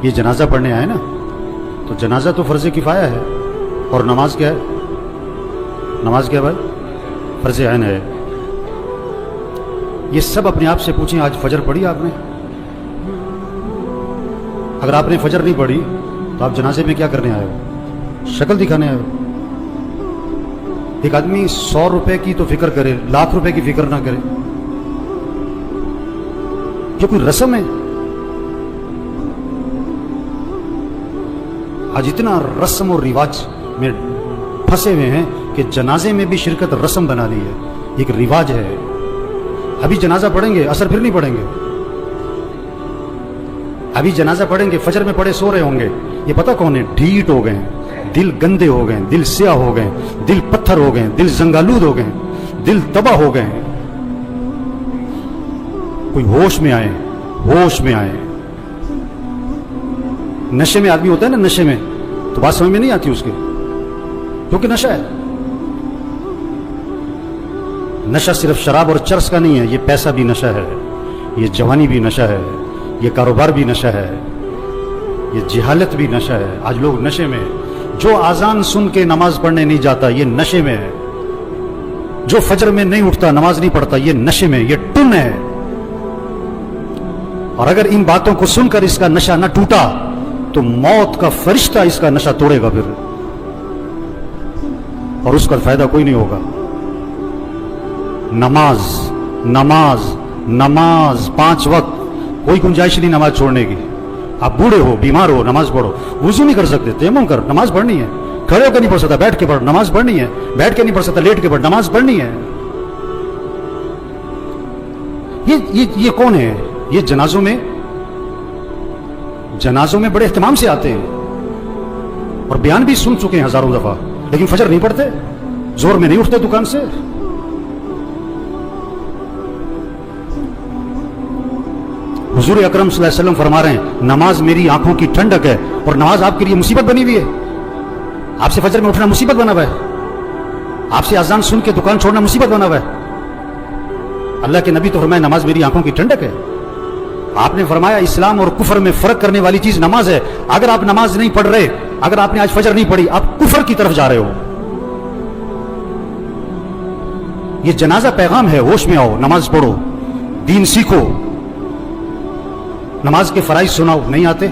یہ جنازہ پڑھنے آئے نا، تو جنازہ تو فرض کفایہ ہے، اور نماز کیا ہے؟ نماز کیا بھائی؟ فرض عین ہے۔ یہ سب اپنے آپ سے پوچھیں، آج فجر پڑھی آپ نے؟ اگر آپ نے فجر نہیں پڑھی تو آپ جنازے میں کیا کرنے آئے ہو؟ شکل دکھانے آئے ہو؟ ایک آدمی 100 روپے کی تو فکر کرے، لاکھ روپے کی فکر نہ کرے، یہ کوئی رسم ہے؟ آج اتنا رسم اور رواج میں پھنسے ہوئے ہیں کہ جنازے میں بھی شرکت رسم بنا لی ہے، ایک رواج ہے۔ ابھی جنازہ پڑھیں گے، عصر پھر نہیں پڑھیں گے، ابھی جنازہ پڑھیں گے، فجر میں پڑھے سو رہے ہوں گے۔ یہ پتہ کون ہے؟ ڈھیٹ ہو گئے، دل گندے ہو گئے، دل سیاہ ہو گئے، دل پتھر ہو گئے، دل زنگالود ہو گئے، دل تباہ ہو گئے۔ کوئی ہوش میں آئے، ہوش میں آئے۔ نشے میں آدمی ہوتا ہے نا، نشے میں تو بات سمجھ میں نہیں آتی اس کے، کیونکہ نشہ ہے۔ نشہ صرف شراب اور چرس کا نہیں ہے، یہ پیسہ بھی نشہ ہے، یہ جوانی بھی نشہ ہے، یہ کاروبار بھی نشہ ہے، یہ جہالت بھی نشہ ہے۔ آج لوگ نشے میں ہیں۔ جو اذان سن کے نماز پڑھنے نہیں جاتا یہ نشے میں ہے، جو فجر میں نہیں اٹھتا، نماز نہیں پڑھتا، یہ نشے میں، یہ ٹن ہے۔ اور اگر ان باتوں کو سن کر اس کا نشہ نہ ٹوٹا تو موت کا فرشتہ اس کا نشہ توڑے گا پھر، اور اس کا فائدہ کوئی نہیں ہوگا۔ نماز نماز نماز 5 وقت، کوئی گنجائش نہیں نماز چھوڑنے کی۔ آپ بوڑھے ہو، بیمار ہو، نماز پڑھو۔ وضو نہیں کر سکتے، تیمم کر، نماز پڑھنی ہے۔ کھڑے ہو کے نہیں پڑھ سکتا، بیٹھ کے پڑھ، نماز پڑھنی ہے۔ بیٹھ کے نہیں پڑھ سکتا، لیٹ کے پڑھ، نماز پڑھنی ہے۔ یہ کون ہے؟ یہ جنازوں میں بڑے اہتمام سے آتے ہیں اور بیان بھی سن چکے ہیں ہزاروں دفعہ، لیکن فجر نہیں پڑھتے، زور میں نہیں اٹھتے دکان سے۔ حضور اکرم صلی اللہ علیہ وسلم فرما رہے ہیں نماز میری آنکھوں کی ٹھنڈک ہے، اور نماز آپ کے لیے مصیبت بنی ہوئی ہے۔ آپ سے فجر میں اٹھنا مصیبت بنا ہوا ہے، آپ سے اذان سن کے دکان چھوڑنا مصیبت بنا ہوا ہے۔ اللہ کے نبی تو فرمایا نماز میری آنکھوں کی ٹھنڈک ہے۔ آپ نے فرمایا اسلام اور کفر میں فرق کرنے والی چیز نماز ہے۔ اگر آپ نماز نہیں پڑھ رہے، اگر آپ نے آج فجر نہیں پڑھی، آپ کفر کی طرف جا رہے ہو۔ یہ جنازہ پیغام ہے، ہوش میں آؤ، نماز پڑھو، دین سیکھو۔ نماز کے فرائض سناؤ، نہیں آتے؟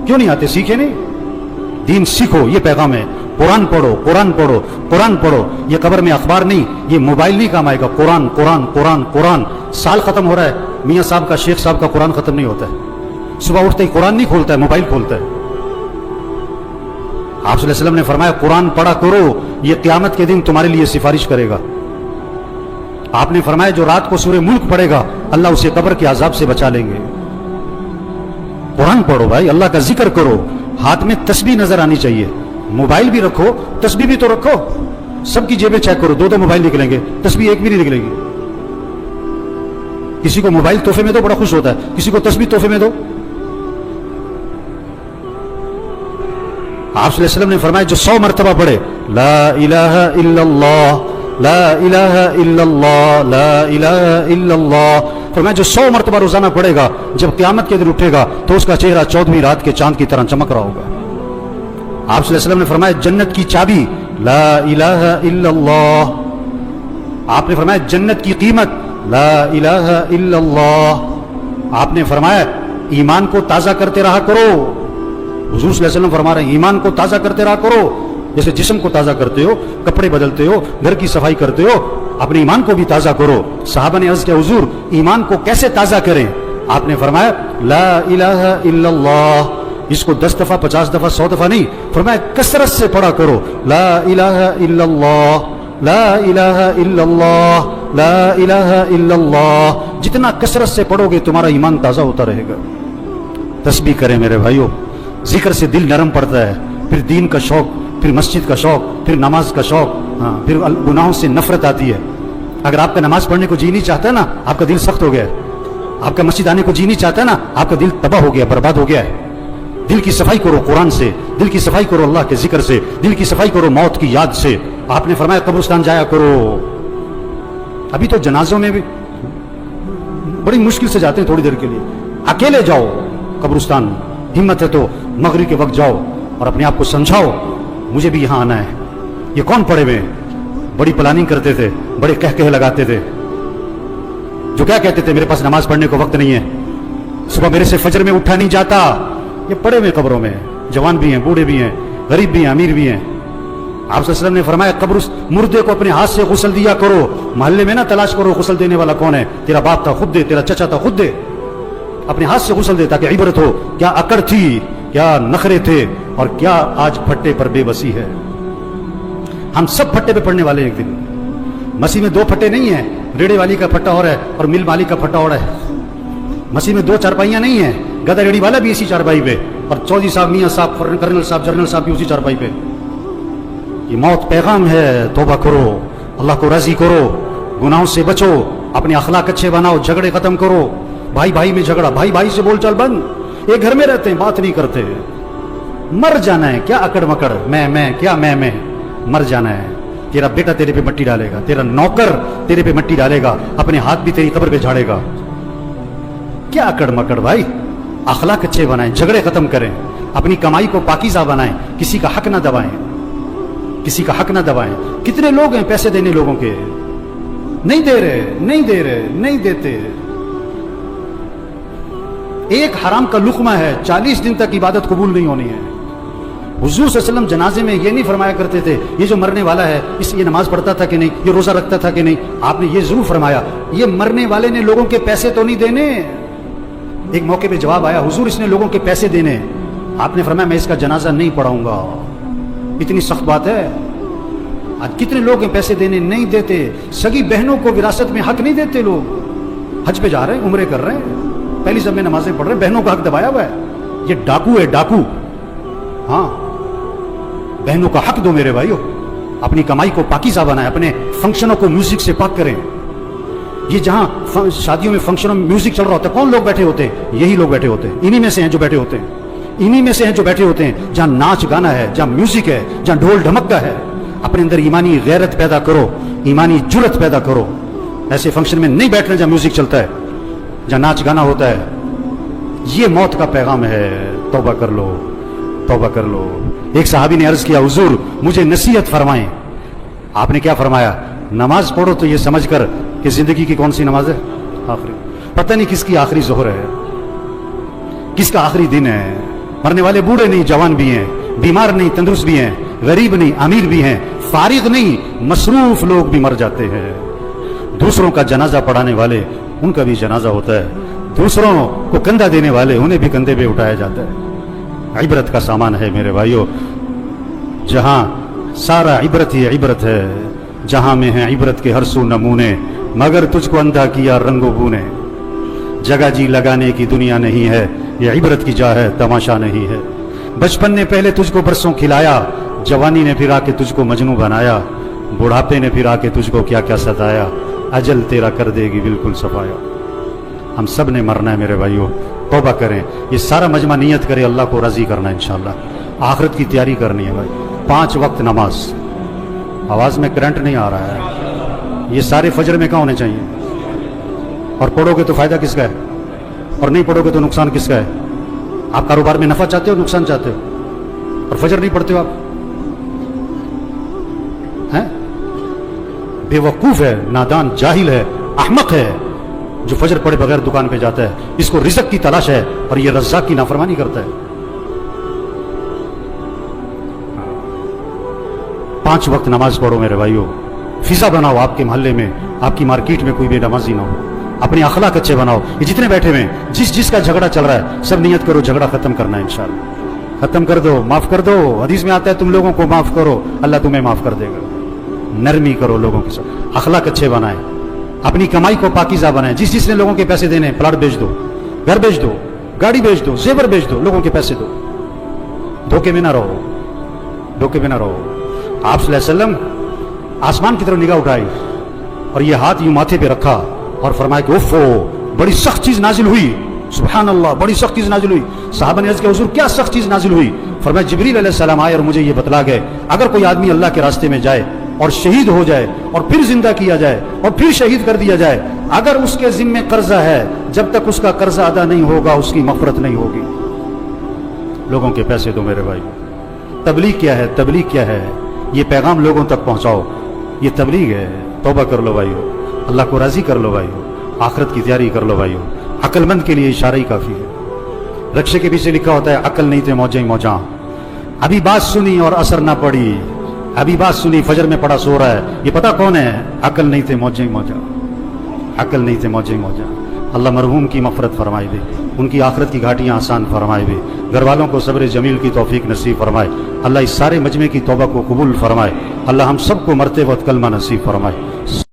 کیوں نہیں آتے؟ سیکھے نہیں؟ دین سیکھو، یہ پیغام ہے۔ قرآن پڑھو، قرآن پڑھو، قرآن پڑھو۔ یہ قبر میں اخبار نہیں، یہ موبائل نہیں کام آئے گا۔ قرآن قرآن قرآن قرآن۔ سال ختم ہو رہا ہے، میاں صاحب کا، شیخ صاحب کا قرآن ختم نہیں ہوتا ہے۔ صبح اٹھتے ہی قرآن نہیں کھولتا ہے، موبائل کھولتا ہے۔ آپ صلی اللہ علیہ وسلم نے فرمایا قرآن پڑھا کرو، یہ قیامت کے دن تمہارے لیے سفارش کرے گا۔ آپ نے فرمایا جو رات کو سورہ ملک پڑھے گا اللہ اسے قبر کے عذاب سے بچا لیں گے۔ قرآن پڑھو بھائی، اللہ کا ذکر کرو، ہاتھ میں تسبیح نظر آنی چاہیے۔ موبائل بھی رکھو، تسبیح بھی تو رکھو۔ سب کی جیبیں چیک کرو، 2 موبائل نکلیں گے، تسبیح ایک بھی نہیں نکلے گی۔ کسی کو موبائل تحفے میں دو، بڑا خوش ہوتا ہے، کسی کو تسبیح تحفے میں دو۔ آپ صلی اللہ علیہ وسلم نے فرمایا جو 100 مرتبہ پڑھے لا الہ الا اللہ لا الہ الا اللہ لا الہ الا اللہ، فرمایا جو 100 مرتبہ روزانہ پڑھے گا، جب قیامت کے دن اٹھے گا تو اس کا چہرہ 14ویں رات کے چاند کی طرح چمک رہا ہوگا۔ آپ صلی اللہ علیہ وسلم نے فرمایا جنت کی چابی لا الہ الا اللہ، آپ نے فرمایا جنت کی قیمت لا الہ الا اللہ، آپ نے فرمایا ایمان کو تازہ کرتے رہا کرو۔ حضور صلی اللہ علیہ وسلم فرما رہے ہیں ایمان کو تازہ کرتے رہا کرو، جیسے جسم کو تازہ کرتے ہو، کپڑے بدلتے ہو، گھر کی صفائی کرتے ہو، اپنے ایمان کو بھی تازہ کرو۔ صحابہ نے عرض کیا حضور ایمان کو کیسے تازہ کریں؟ آپ نے فرمایا لا الہ الا اللہ، اس کو 10 دفعہ 50 دفعہ 100 دفعہ نہیں، فرمایا کثرت سے پڑھا کرو لا الہ الا اللہ لا الہ الا اللہ لا الہ الا اللہ۔ جتنا کثرت سے پڑھو گے تمہارا ایمان تازہ ہوتا رہے گا۔ تسبیح کریں میرے بھائیوں، ذکر سے دل نرم پڑتا ہے، پھر دین کا شوق، پھر مسجد کا شوق، پھر نماز کا شوق، پھر گناہوں سے نفرت آتی ہے۔ اگر آپ کا نماز پڑھنے کو جی نہیں چاہتا ہے نا، آپ کا دل سخت ہو گیا ہے۔ آپ کا مسجد آنے کو جی نہیں چاہتا ہے نا، آپ کا دل تباہ ہو گیا، برباد ہو گیا ہے۔ دل کی صفائی کرو قرآن سے، دل کی صفائی کرو اللہ کے ذکر سے، دل کی صفائی کرو موت کی یاد سے۔ آپ نے فرمایا قبرستان جایا کرو۔ ابھی تو جنازوں میں بھی بڑی مشکل سے جاتے ہیں، تھوڑی دیر کے لیے، اکیلے جاؤ قبرستان، हिम्मत है तो मगरिब के वक्त जाओ और अपने आप को समझाओ मुझे भी यहाँ आना है। ये कौन पड़े हुए बड़ी प्लानिंग करते थे, बड़े कह लगाते थे, जो क्या कहते थे मेरे पास नमाज पढ़ने को वक्त नहीं है, सुबह मेरे से फजर में उठा नहीं जाता। ये पड़े हुए कब्रों में, जवान भी हैं, बूढ़े भी हैं, गरीब भी हैं, अमीर भी हैं। आप सल्लल्लाहु अलैहि वसल्लम ने फरमाया कब्र मुर्दे को अपने हाथ से गुस्ल दिया करो, मोहल्ले में ना तलाश करो गुस्ल देने वाला कौन है, तेरा बाप था खुद दे, तेरा चचा था खुद दे, अपने हाथ से गुस्ल दे ताकि इबरत हो क्या अकड़ थी, क्या नखरे थे और क्या आज फट्टे पर बेबसी है। हम सब फट्टे पे पड़ने वाले हैं एक दिन। मसीह में दो फट्टे नहीं है, रेड़े वाली का फट्टा और है और मिल मालिक का फट्टा और है। मसीह में दो चारपाइयां नहीं है, गधा रेड़ी वाला भी इसी चारपाई पे और चौधरी साहब, मियाँ साहब, कर्नल साहब, जनरल साहब भी उसी चारपाई पे। ये मौत पैगाम है, तौबा करो, अल्लाह को राजी करो, गुनाहों से बचो, अपने अखलाक अच्छे बनाओ, झगड़े खत्म करो। भाई भाई में झगड़ा, भाई भाई से बोलचाल बंद। एक घर में रहते हैं, बात नहीं करते। मर जाना है, क्या अकड़ मकड़, मैं क्या मैं, मर जाना है। तेरा बेटा तेरे पे मिट्टी डालेगा, तेरा नौकर तेरे पे मिट्टी डालेगा, अपने हाथ भी तेरी कब्र पे झाड़ेगा। क्या अकड़ मकड़ भाई, अखलाक अच्छे बनाएं, झगड़े खत्म करें, अपनी कमाई को पाकीज़ा बनाएं, किसी का हक ना दबाएं, किसी का हक ना दबाएं। कितने लोग हैं पैसे देने लोगों के, नहीं दे रहे, नहीं दे रहे, नहीं देते। एक हराम का लुकमा है, 40 दिन तक इबादत कबूल नहीं होनी है। हुजूर सल्लल्लाहु अलैहि वसल्लम जनाजे में ये नहीं फरमाया करते थे ये जो मरने वाला है ये नमाज पढ़ता था कि नहीं, ये रोजा रखता था कि नहीं। आपने ये जरूर फरमाया ये मरने वाले ने लोगों के पैसे तो नहीं देने। एक मौके पे जवाब आया, हुजूर इसने लोगों के पैसे देने। आपने फरमाया मैं इसका जनाजा नहीं पढ़ाऊंगा। इतनी सख्त बात है। आज कितने लोग हैं पैसे देने नहीं देते, सगी बहनों को विरासत में हक नहीं देते। लोग हज पे जा रहे हैं, उम्रे कर रहे हैं, पहली सब में नमाजें पढ़ रहे हैं, बहनों का हक दबाया हुआ है। ये डाकू है, डाकू। हाँ, बहनों का हक दो मेरे भाइयों, अपनी कमाई को पाकीज़ा बनाएं, अपने फंक्शनों को म्यूजिक से पाक करें। ये जहां शादियों में फंक्शनों में म्यूजिक चल रहा होता है, कौन लोग बैठे होते हैं? यही लोग बैठे होते हैं, इन्हीं में से हैं जो बैठे होते हैं, इन्हीं में से हैं जो बैठे होते हैं। जहां नाच गाना है, जहां म्यूजिक है, जहां ढोल ढमक्का है, अपने अंदर ईमानी गैरत पैदा करो, ईमानी जुर्रत पैदा करो। ऐसे फंक्शन में नहीं बैठना जहां म्यूजिक चलता है, जहां नाच गाना होता है। ये मौत का पैगाम है। तौबा कर लो, तौबा कर लो। एक सहाबी ने अर्ज किया, हुजूर मुझे नसीहत फरमाएं। आपने क्या फरमाया? नमाज पढ़ो तो ये समझकर कि जिंदगी की कौन सी नमाज है? आखिरी। पता नहीं किसकी आखिरी जोहर है, किसका आखिरी दिन है। मरने वाले बूढ़े नहीं, जवान भी हैं, बीमार नहीं, तंदुरुस्त भी हैं, गरीब नहीं, अमीर भी हैं, फारिग नहीं, मसरूफ लोग भी मर जाते हैं। दूसरों का जनाजा पढ़ाने वाले, उनका भी जनाजा होता है। दूसरों को कंधा देने वाले, उन्हें भी कंधे पे उठाया जाता है। इबरत का सामान है मेरे भाइयों, जहां सारा इबरत ही इबरत है, जहां में है इबरत के हर सू नमूने, मगर तुझको अंधा किया रंगो बूने। जगह जी लगाने की दुनिया नहीं है, ये इबरत की जा है, तमाशा नहीं है। बचपन ने पहले तुझको बरसों खिलाया, जवानी ने फिर आके तुझको मजनू बनाया, बुढ़ापे ने फिर आके तुझको क्या क्या सताया, अजल तेरा कर देगी बिल्कुल सफाया। हम सब ने मरना है मेरे भाइयों, तौबा करें। ये सारा मजमा नियत करे अल्लाह को राजी करना है इंशाअल्लाह। आखिरत की तैयारी करनी है भाई। 5 वक्त नमाज। आवाज में करंट नहीं आ रहा है। ये सारे फजर में कहाँ होने चाहिए? और पढ़ोगे तो फायदा किसका है, और नहीं पढ़ोगे तो नुकसान किसका है? आप कारोबार में नफा चाहते हो, नुकसान चाहते हो, और फजर नहीं पढ़ते हो आप? हैं? बेवकूफ है, नादान, जाहिल है, अहमक है जो फजर पढ़े बगैर दुकान पे जाता है। इसको रिज़्क़ की तलाश है और ये रज़्ज़ाक़ की नाफरमानी करता है। 5 वक्त नमाज पढ़ो मेरे भाइयों। फिजा बनाओ आपके मोहल्ले में, आपकी मार्केट में कोई बेनमाजी ना हो। अपने अखलाक अच्छे बनाओ। ये जितने बैठे हुए जिस का झगड़ा चल रहा है, सब नियत करो झगड़ा खत्म करना है इंशाअल्लाह। खत्म कर दो, माफ कर दो। हदीस में आता है तुम लोगों को माफ करो, अल्लाह तुम्हें माफ कर देगा। नरमी करो लोगों के साथ, अखलाक अच्छे बनाए, अपनी कमाई को पाकीज़ा बनाए। जिसने लोगों के पैसे देने, प्लाट बेच दो, घर बेच दो, गाड़ी बेच दो, जेवर बेच दो, लोगों के पैसे दो। धोखे में ना रहो, धोखे में ना रहो। आप सल्लल्लाहु अलैहि वसल्लम आसमान की तरफ निगाह उठाई और ये हाथ यूं माथे पे रखा और फरमाया कि उफ़ो, बड़ी सख्त चीज नाजिल हुई। सुभान अल्लाह, बड़ी सख्त चीज नाजिल हुई। सहाबा ने अर्ज़ किया, हुज़ूर क्या सख्त चीज नाजिल हुई? फरमाया जिब्रील अलैहिस्सलाम आए और मुझे ये बतला गए, अगर कोई आदमी अल्लाह के रास्ते में जाए और शहीद हो जाए और फिर जिंदा किया जाए और फिर शहीद कर दिया जाए, अगर उसके जिम्मे कर्जा है, जब तक उसका कर्जा अदा नहीं होगा उसकी मग़फ़िरत नहीं होगी। लोगों के पैसे दो मेरे भाई। तबलीग क्या है, तबलीग क्या है? ये पैगाम लोगों तक पहुंचाओ, ये तबलीग है। तौबा कर लो भाइयों, अल्लाह को राजी कर लो भाइयों, आखिरत की तैयारी कर लो भाइयों। अक्लमंद के लिए इशारा ही काफ़ी है। रक्शे के पीछे लिखा होता है अकल नहीं थे मौजा ही मौजा। अभी बात सुनी और असर ना पड़ी, अभी बात सुनी फजर में पड़ा सो रहा है, ये पता कौन है? अकल नहीं थे मौजा ही मौजा, अकल नहीं थे मौजा ही मौजा। अल्लाह मरहूम की मफ़रत फरमाए दे, उनकी आखिरत की घाटियाँ आसान फरमाए दे, घर वालों को सब्र जमील की तौफीक नसीब फरमाए। अल्लाह इस सारे मजमे की तौबा को कबूल फरमाए। अल्लाह हम सबको मरते वक्त कलमा नसीब फरमाए।